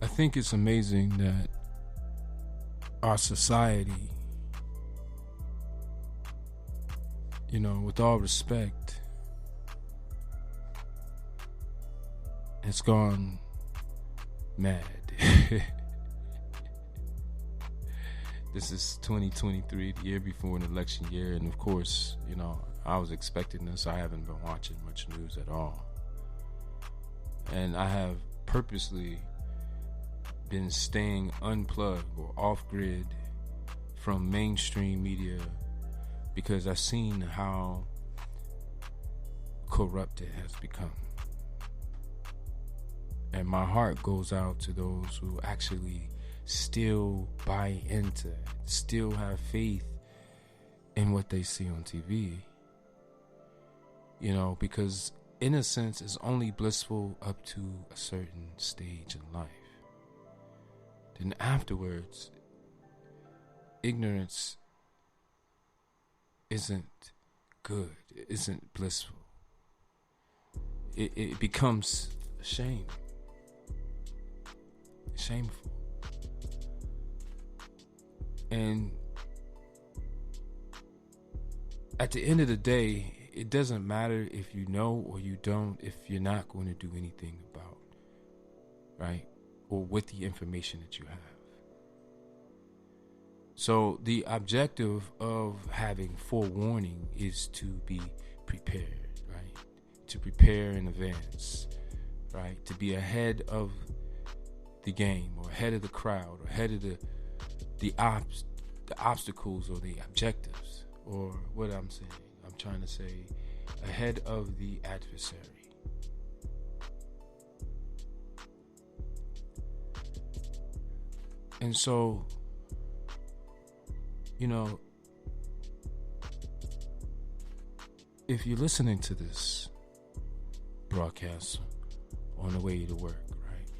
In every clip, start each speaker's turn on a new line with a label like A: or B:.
A: I think it's amazing that our society, with all respect, has gone mad. This is 2023, the year before an election year, and of course, I was expecting this. I haven't been watching much news at all. And I have purposely been staying unplugged or off-grid from mainstream media because I've seen how corrupt it has become. And my heart goes out to those who actually still buy into it, still have faith in what they see on TV. Because innocence is only blissful up to a certain stage in life. Then afterwards, ignorance isn't good, it isn't blissful. It becomes shame. Shameful. And at the end of the day, it doesn't matter if you know or you don't, if you're not going to do anything about, right? Or with the information that you have. So the objective of having forewarning is to be prepared, right? To prepare in advance, right? To be ahead of the game, or ahead of the crowd, or ahead of the obstacles or the objectives, or what I'm saying. I'm trying to say ahead of the adversary. And so, if you're listening to this broadcast on the way to work, right?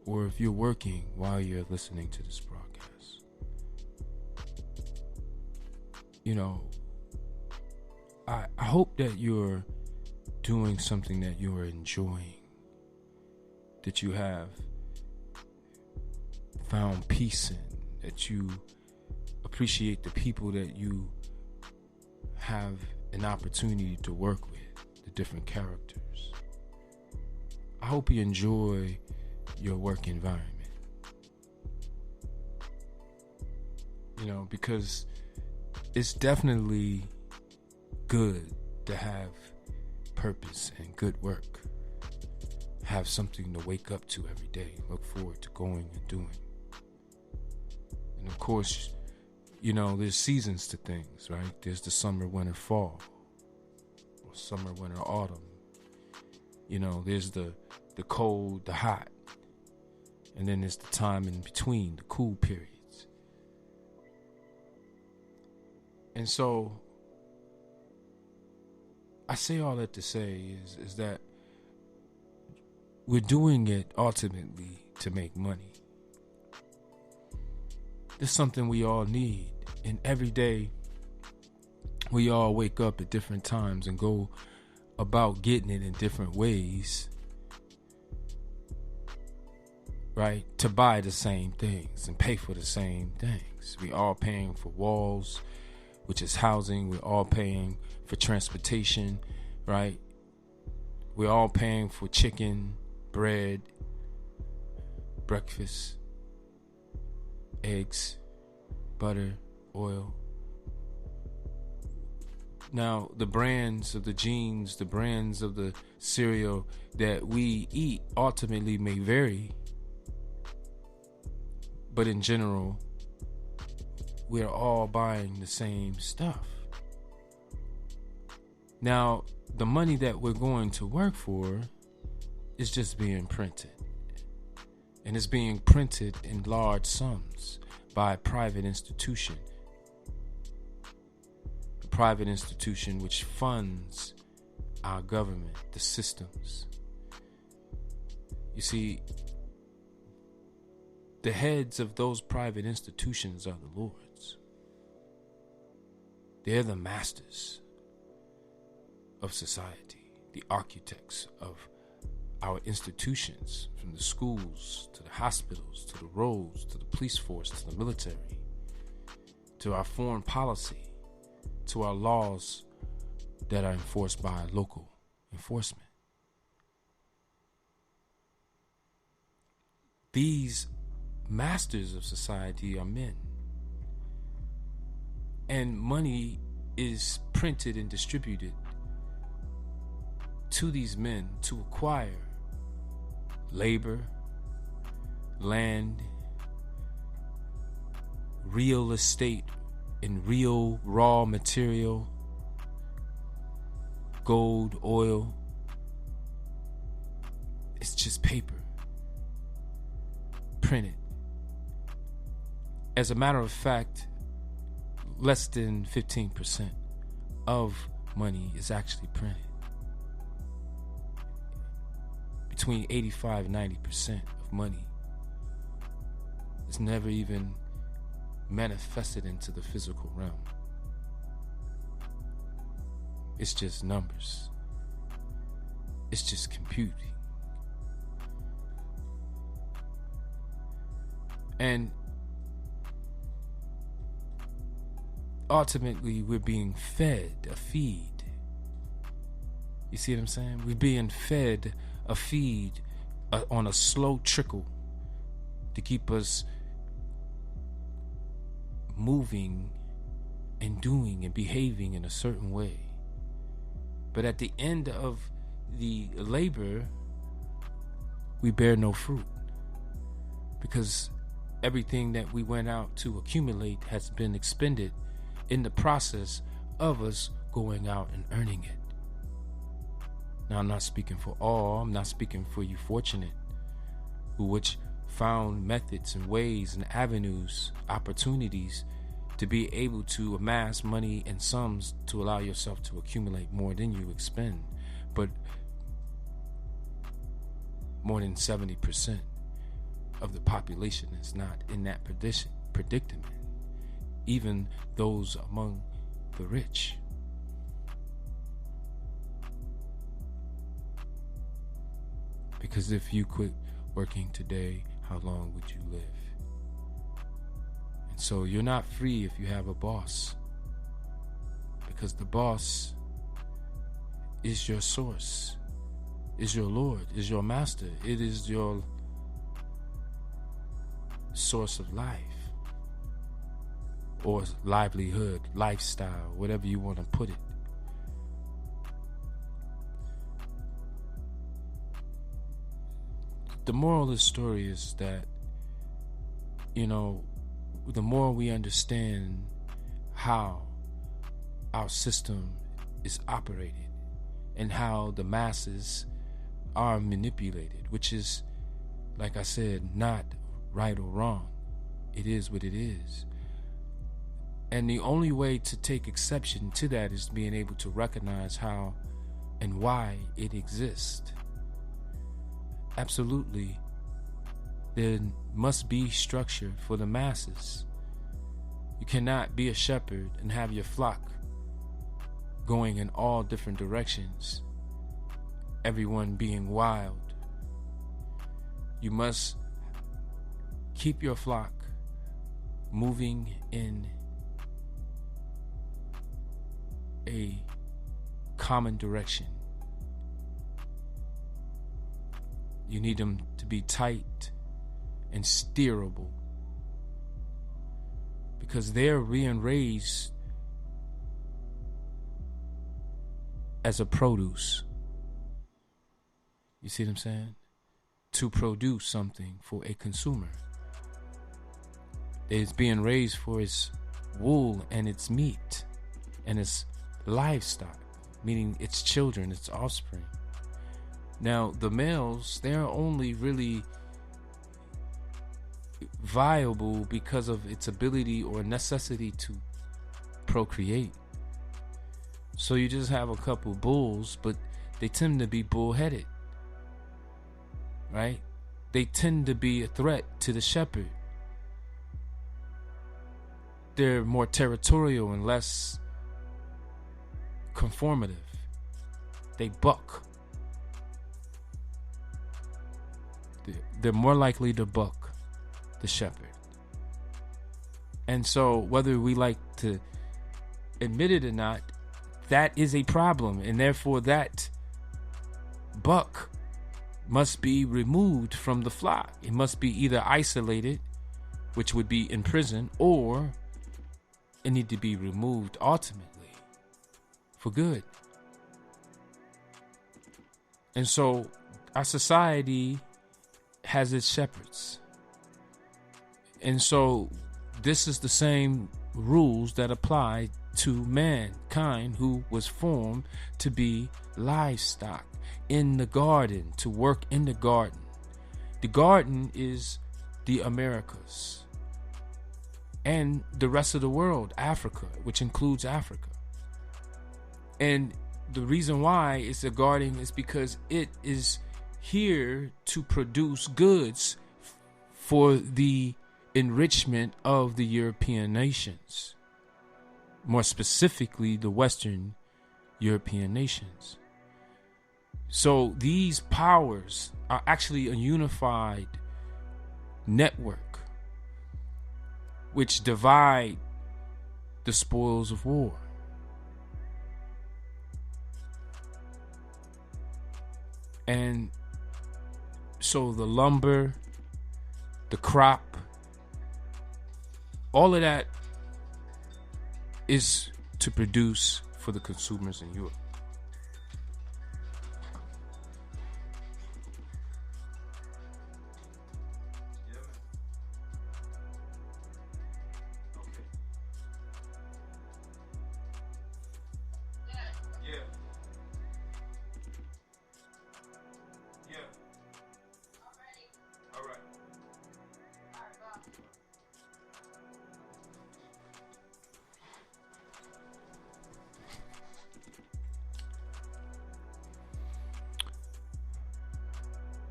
A: Or if you're working while you're listening to this broadcast, I hope that you're doing something that you're enjoying, that you have found peace in, that you appreciate the people that you have an opportunity to work with, the different characters. I hope you enjoy your work environment. Because it's definitely good to have purpose and good work. Have something to wake up to every day, look forward to going and doing. And of course, there's seasons to things, right? There's the summer, winter, fall, or summer, winter, autumn. There's the cold, the hot, and then there's the time in between, the cool periods. And so I say all that to say is that we're doing it ultimately to make money. It's something we all need. And every day we all wake up at different times and go about getting it in different ways, right? To buy the same things and pay for the same things. We all paying for walls, which is housing. We're all paying for transportation, right? We're all paying for chicken, bread, breakfast, eggs, butter, oil. Now, the brands of the jeans, the brands of the cereal that we eat ultimately may vary. But in general, we're all buying the same stuff. Now, the money that we're going to work for is just being printed. And it's being printed in large sums by a private institution. A private institution which funds our government, the systems. You see, the heads of those private institutions are the Lord's. They're the masters of society, the architects of our institutions, from the schools to the hospitals to the roads to the police force to the military, to our foreign policy, to our laws that are enforced by local enforcement. These masters of society are men. And money is printed and distributed to these men to acquire labor, land, real estate, and real raw material, gold, oil. It's just paper, printed. As a matter of fact, less than 15% of money is actually printed. Between 85 and 90% of money is never even manifested into the physical realm. It's just numbers. It's just computing. And ultimately, we're being fed a feed. You see what I'm saying? We're being fed a feed on a slow trickle to keep us moving and doing and behaving in a certain way. But at the end of the labor, we bear no fruit, because everything that we went out to accumulate has been expended in the process of us going out and earning it. Now, I'm not speaking for all. I'm not speaking for you fortunate, which found methods and ways and avenues, opportunities to be able to amass money in sums to allow yourself to accumulate more than you expend. But more than 70% of the population is not in that predicament, even those among the rich. Because if you quit working today, how long would you live? And so you're not free if you have a boss, because the boss is your source, is your Lord, is your master. It is your source of life, or livelihood, lifestyle, whatever you want to put it. The moral of the story is that, the more we understand how our system is operated and how the masses are manipulated, which is, like I said, not right or wrong. It is what it is. And the only way to take exception to that is being able to recognize how and why it exists. Absolutely, there must be structure for the masses. You cannot be a shepherd and have your flock going in all different directions, everyone being wild. You must keep your flock moving in a common direction. You need them to be tight and steerable, because they're being raised as a produce. You see what I'm saying? To produce something for a consumer. It's being raised for its wool and its meat and its livestock, meaning its children, its offspring. Now, the males, they're only really viable because of its ability or necessity to procreate. So you just have a couple bulls, but they tend to be bullheaded, right? They tend to be a threat to the shepherd. They're more territorial and less conformative. They buck. they're more likely to buck the shepherd. And so whether we like to admit it or not, that is a problem. And therefore that buck must be removed from the flock. It must be either isolated, which would be in prison, or it need to be removed ultimately for good. And so our society has its shepherds. And so this is the same rules that apply to mankind, who was formed to be livestock in the garden, to work in the garden. The garden is the Americas and the rest of the world, Africa, which includes Africa. And the reason why it's a garden is because it is here to produce goods for the enrichment of the European nations, more specifically the Western European nations. So these powers are actually a unified network which divide the spoils of war. And so the lumber, the crop, all of that is to produce for the consumers in Europe.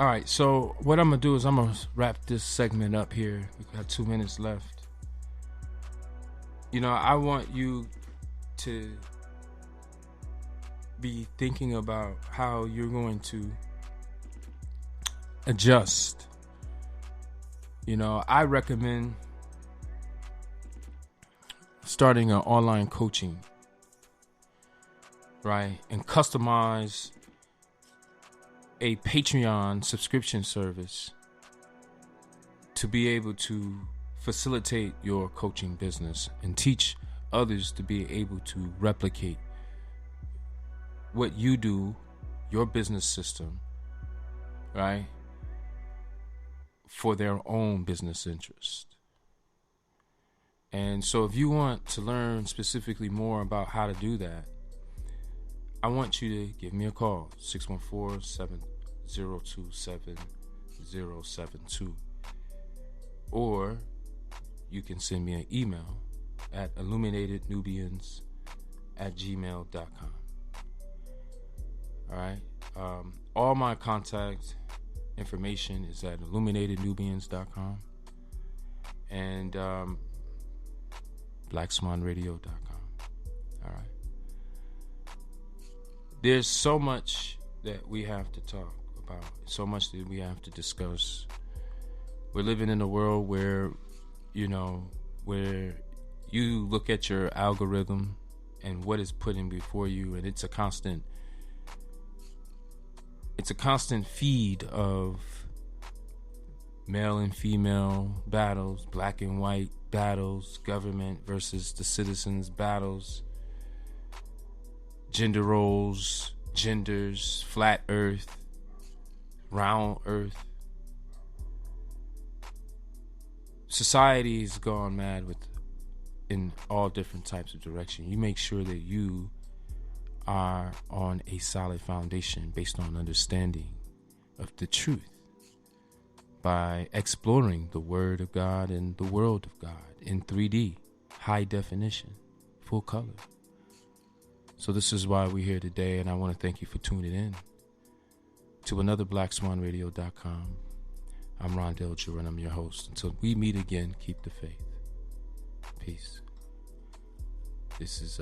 A: All right, so what I'm going to do is I'm going to wrap this segment up here. We got 2 minutes left. You know, I want you to be thinking about how you're going to adjust. You know, I recommend starting an online coaching, right? And customize a Patreon subscription service to be able to facilitate your coaching business and teach others to be able to replicate what you do, your business system, right, for their own business interest. And so if you want to learn specifically more about how to do that, I want you to give me a call, 614-702-7072. Or you can send me an email at illuminatednubians@gmail.com. All right. All my contact information is at illuminatednubians.com and blackswanradio.com. All right. There's so much that we have to talk about, so much that we have to discuss. We're living in a world where, you know, where you look at your algorithm and what is put in before you, and it's a constant feed of male and female battles, black and white battles, government versus the citizens battles, gender roles, genders, flat earth, round earth. Society has gone mad in all different types of direction. You make sure that you are on a solid foundation based on understanding of the truth by exploring the Word of God and the world of God in 3D, high definition, full color. So this is why we're here today, and I want to thank you for tuning in to another BlackSwanRadio.com. I'm Rondale Drew, and I'm your host. Until we meet again, keep the faith. Peace. This is